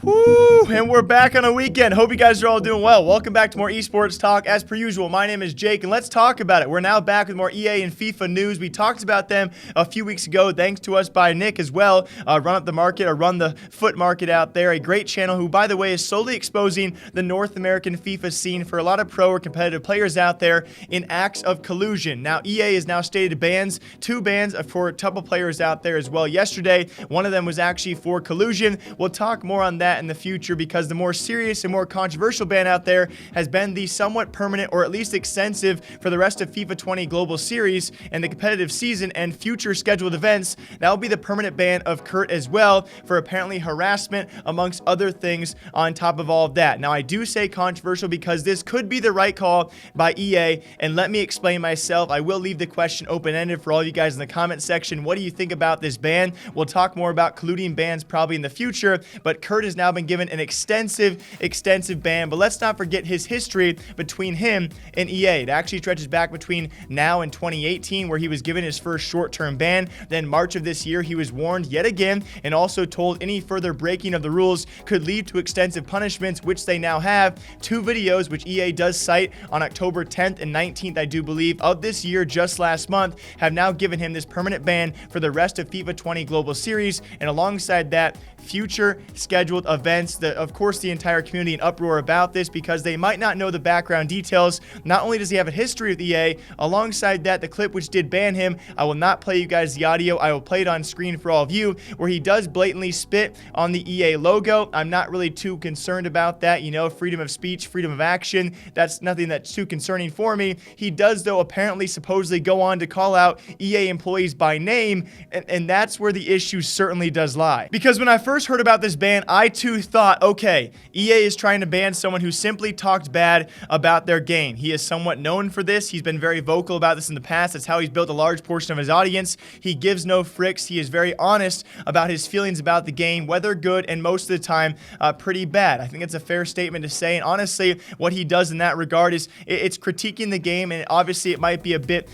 Woo! And we're back on a weekend. Hope you guys are all doing well. Welcome back to more esports talk. As per usual, my name is Jake, and let's talk about it. We're now back with more EA and FIFA news. We talked about them a few weeks ago, thanks to us by Nick as well. Run Up the Market, or Run the Foot Market out there. A great channel who, by the way, is slowly exposing the North American FIFA scene for a lot of pro or competitive players out there in acts of collusion. Now, EA has now stated bans, 2 bans for a couple players out there as well yesterday. One of them was actually for collusion. We'll talk more on that in the future, because the more serious and more controversial ban out there has been the somewhat permanent, or at least extensive, for the rest of FIFA 20 Global Series and the competitive season and future scheduled events. That will be the permanent ban of Kurt as well, for apparently harassment amongst other things on top of all of that. Now, I do say controversial because this could be the right call by EA, and let me explain myself. I will leave the question open-ended for all you guys in the comment section. What do you think about this ban? We'll talk more about colluding bans probably in the future, but Kurt has now been given an extensive ban. But let's not forget his history between him and EA. It actually stretches back between now and 2018, where he was given his first short-term ban. Then March of this year, he was warned yet again, and also told any further breaking of the rules could lead to extensive punishments, which they now have. 2 videos, which EA does cite on October 10th and 19th, I do believe, of this year, just last month, have now given him this permanent ban for the rest of FIFA 20 Global Series. And alongside that, future scheduled events. Of course, the entire community in uproar about this, because they might not know the background details. Not only does he have a history with EA, alongside that, the clip which did ban him, I will not play you guys the audio. I will play it on screen for all of you, where he does blatantly spit on the EA logo. I'm not really too concerned about that. You know, freedom of speech, freedom of action. That's nothing that's too concerning for me. He does, though, apparently supposedly go on to call out EA employees by name, and that's where the issue certainly does lie. Because when I first heard about this ban, I too thought, okay, EA is trying to ban someone who simply talked bad about their game. He is somewhat known for this. He's been very vocal about this in the past. That's how he's built a large portion of his audience. He gives no fricks. He is very honest about his feelings about the game, whether good and most of the time pretty bad. I think it's a fair statement to say. And honestly, what he does in that regard is it's critiquing the game, and obviously it might be a bit,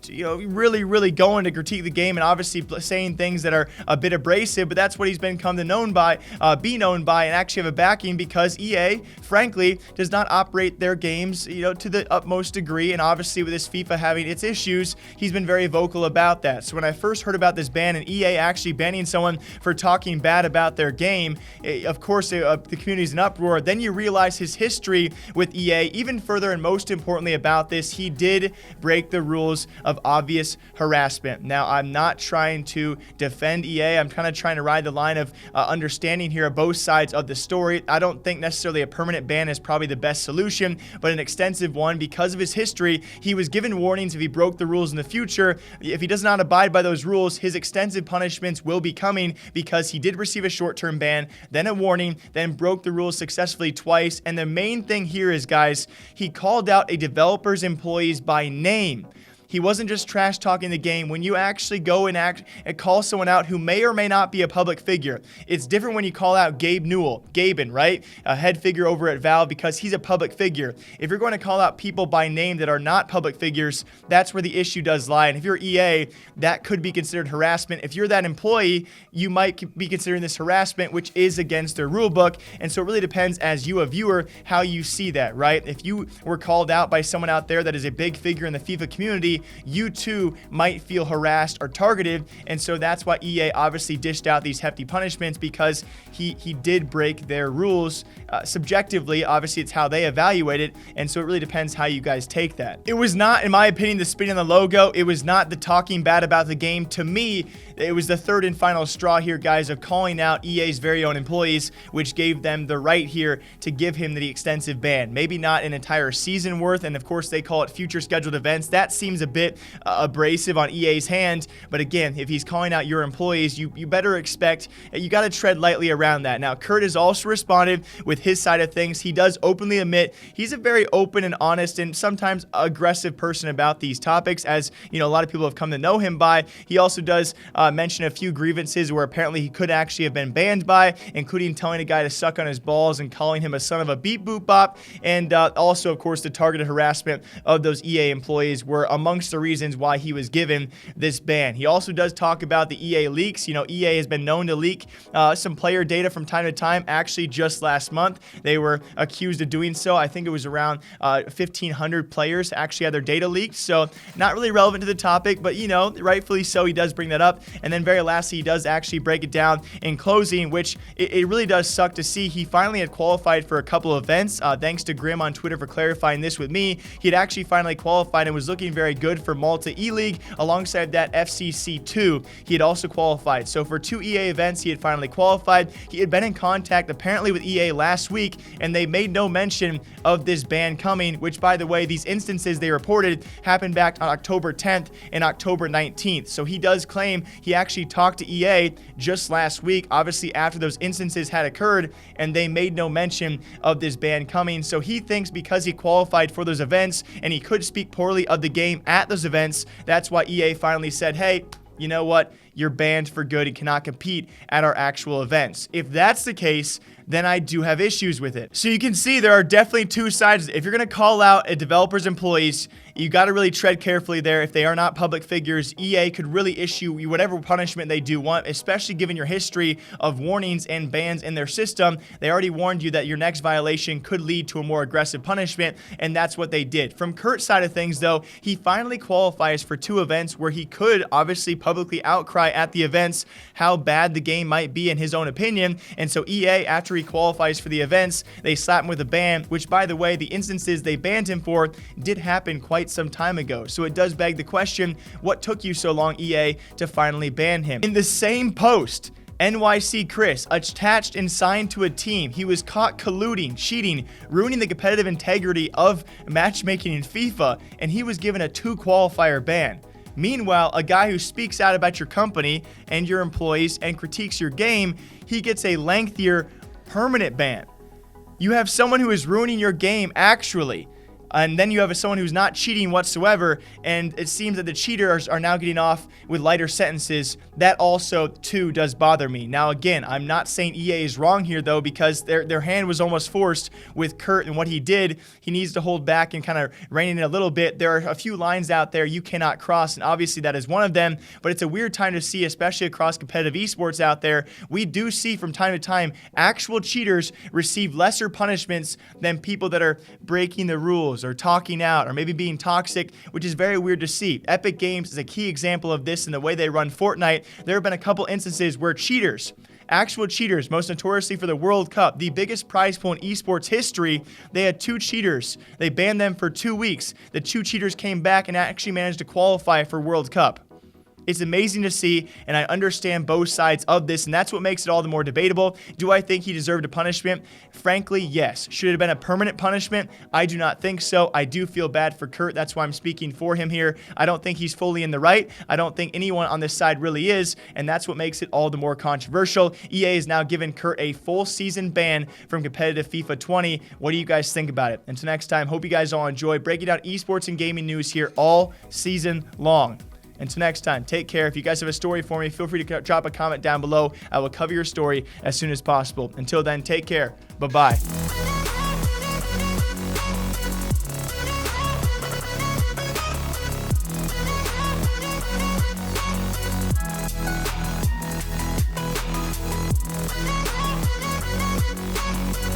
you know, really going to critique the game, and obviously saying things that are a bit abrasive. But that's what he's been come to be known by, and actually have a backing, because EA, frankly, does not operate their games, you know, to the utmost degree. And obviously, with this FIFA having its issues, he's been very vocal about that. So when I first heard about this ban, and EA actually banning someone for talking bad about their game, of course, the community's in uproar. Then you realize his history with EA even further, and most importantly about this, he did break the rules of obvious harassment. Now, I'm not trying to defend EA. I'm kind of trying to ride the line of understanding here of both sides of the story. I don't think necessarily a permanent ban is probably the best solution, but an extensive one. Because of his history, he was given warnings if he broke the rules in the future. If he does not abide by those rules, his extensive punishments will be coming, because he did receive a short-term ban, then a warning, then broke the rules successfully twice. And the main thing here is, guys, he called out a developer's employees by name. He wasn't just trash talking the game. When you actually go and call someone out who may or may not be a public figure, it's different when you call out Gabe Newell, Gaben, right? A head figure over at Valve, because he's a public figure. If you're going to call out people by name that are not public figures, that's where the issue does lie. And if you're EA, that could be considered harassment. If you're that employee, you might be considering this harassment, which is against their rule book. And so it really depends, as you, a viewer, how you see that, right? If you were called out by someone out there that is a big figure in the FIFA community, you too might feel harassed or targeted. And so that's why EA obviously dished out these hefty punishments, because he did break their rules subjectively. Obviously, it's how they evaluate it, and so it really depends how you guys take that. It was not, in my opinion, the spitting on the logo. It was not the talking bad about the game. To me, it was the third and final straw here, guys, of calling out EA's very own employees, which gave them the right here to give him the extensive ban. Maybe not an entire season worth, and of course they call it future scheduled events. That seems a bit abrasive on EA's hand, but again, if he's calling out your employees, you better expect, you got to tread lightly around that. Now, Kurt has also responded with his side of things. He does openly admit he's a very open and honest and sometimes aggressive person about these topics, as you know, a lot of people have come to know him by. He also does mention a few grievances where apparently he could actually have been banned by, including telling a guy to suck on his balls and calling him a son of a beep boop bop, and also, of course, the targeted harassment of those EA employees were among amongst the reasons why he was given this ban. He also does talk about the EA leaks. You know, EA has been known to leak some player data from time to time. Actually, just last month, they were accused of doing so. I think it was around 1,500 players actually had their data leaked. So not really relevant to the topic, but, you know, rightfully so, he does bring that up. And then very lastly, he does actually break it down in closing, which it really does suck to see. He finally had qualified for a couple of events. Thanks to Grim on Twitter for clarifying this with me. He had actually finally qualified and was looking very good for Malta E-League. Alongside that, FCC2, he had also qualified. So for 2 EA events, he had finally qualified. He had been in contact apparently with EA last week, and they made no mention of this ban coming, which, by the way, these instances they reported happened back on October 10th and October 19th. So he does claim he actually talked to EA just last week, obviously after those instances had occurred, and they made no mention of this ban coming. So he thinks because he qualified for those events and he could speak poorly of the game at those events, that's why EA finally said, hey, you know what? You're banned for good and cannot compete at our actual events. If that's the case, then I do have issues with it. So you can see there are definitely two sides. If you're going to call out a developer's employees, you got to really tread carefully there. If they are not public figures, EA could really issue you whatever punishment they do want, especially given your history of warnings and bans in their system. They already warned you that your next violation could lead to a more aggressive punishment, and that's what they did. From Kurt's side of things, though, he finally qualifies for 2 events where he could obviously publicly outcry at the events how bad the game might be in his own opinion. And so EA, after he qualifies for the events, they slap him with a ban, which, by the way, the instances they banned him for did happen quite some time ago. So it does beg the question, what took you so long, EA, to finally ban him? In the same post, NYC Chris, attached and signed to a team, he was caught colluding, cheating, ruining the competitive integrity of matchmaking in FIFA, and he was given a 2 qualifier ban. Meanwhile, a guy who speaks out about your company and your employees and critiques your game, he gets a lengthier permanent ban. You have someone who is ruining your game actually, and then you have someone who's not cheating whatsoever, and it seems that the cheaters are now getting off with lighter sentences. That also, too, does bother me. Now, again, I'm not saying EA is wrong here, though, because their hand was almost forced with Kurt and what he did. He needs to hold back and kind of rein in a little bit. There are a few lines out there you cannot cross, and obviously that is one of them, but it's a weird time to see, especially across competitive esports out there. We do see from time to time actual cheaters receive lesser punishments than people that are breaking the rules or talking out or maybe being toxic, which is very weird to see. Epic Games is a key example of this in the way they run Fortnite. There have been a couple instances where cheaters, actual cheaters, most notoriously for the World Cup, the biggest prize pool in esports history, they had 2 cheaters. They banned them for 2 weeks. The 2 cheaters came back and actually managed to qualify for World Cup. It's amazing to see, and I understand both sides of this, and that's what makes it all the more debatable. Do I think he deserved a punishment? Frankly, yes. Should it have been a permanent punishment? I do not think so. I do feel bad for Kurt. That's why I'm speaking for him here. I don't think he's fully in the right. I don't think anyone on this side really is, and that's what makes it all the more controversial. EA has now given Kurt a full season ban from competitive FIFA 20. What do you guys think about it? Until next time, hope you guys all enjoy breaking down esports and gaming news here all season long. Until next time, take care. If you guys have a story for me, feel free to drop a comment down below. I will cover your story as soon as possible. Until then, take care. Bye-bye.